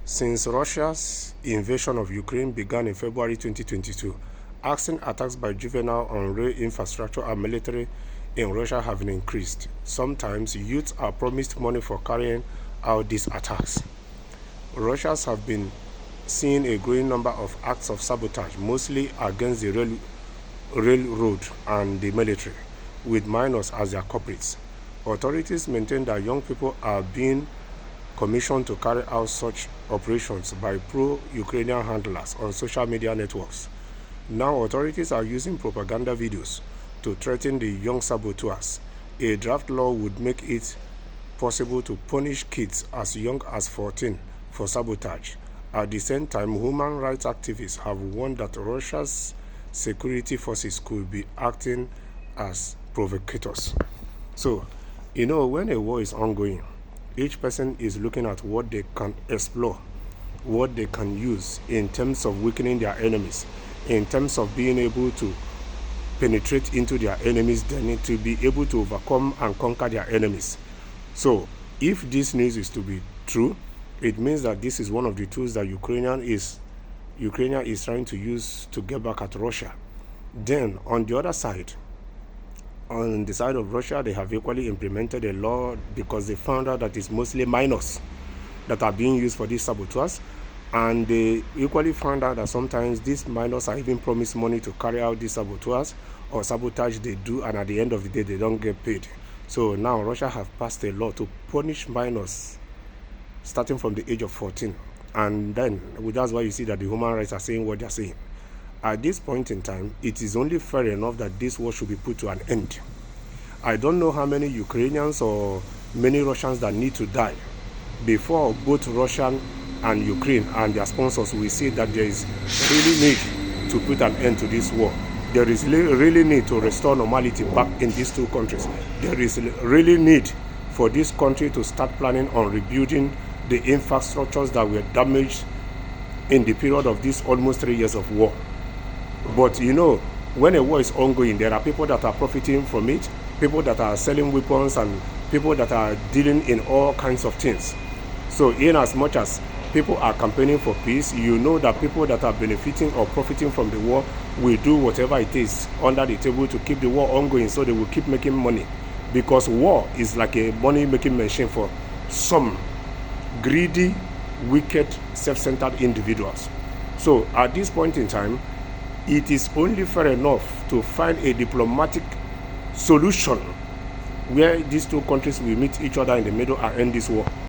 Since Russia's invasion of Ukraine began in February 2022, arson attacks by juvenile on rail infrastructure and military in Russia have increased. Sometimes youths are promised money for carrying out these attacks. Russians have been seeing a growing number of acts of sabotage, mostly against the railroad and the military, with minors as their culprits. Authorities maintain that young people are being commissioned to carry out such operations by pro-Ukrainian handlers on social media networks. Now authorities are using propaganda videos to threaten the young saboteurs. A draft law would make it possible to punish kids as young as 14 for sabotage. At the same time, human rights activists have warned that Russia's security forces could be acting as provocators. So, when a war is ongoing, each person is looking at what they can explore, what they can use in terms of weakening their enemies, in terms of being able to penetrate into their enemies, they need to be able to overcome and conquer their enemies. So, if this news is to be true, it means that this is one of the tools that Ukraine is trying to use to get back at Russia. Then, on the other side, on the side of Russia, they have equally implemented a law because they found out that it's mostly minors that are being used for these saboteurs. And they equally found out that sometimes these minors are even promised money to carry out these saboteurs or sabotage they do, and at the end of the day, they don't get paid. So now Russia have passed a law to punish minors starting from the age of 14. And then that's why you see that the human rights are saying what they're saying. At this point in time, it is only fair enough that this war should be put to an end. I don't know how many Ukrainians or many Russians that need to die before both Russia and Ukraine and their sponsors will see that there is really need to put an end to this war. There is really need to restore normality back in these two countries. There is really need for this country to start planning on rebuilding the infrastructures that were damaged in the period of these almost 3 years of war. But when a war is ongoing, there are people that are profiting from it, people that are selling weapons, and people that are dealing in all kinds of things. So in as much as people are campaigning for peace, that people that are benefiting or profiting from the war will do whatever it is under the table to keep the war ongoing, so they will keep making money. Because war is like a money-making machine for some greedy, wicked, self-centered individuals. So at this point in time, it is only fair enough to find a diplomatic solution where these two countries will meet each other in the middle and end this war.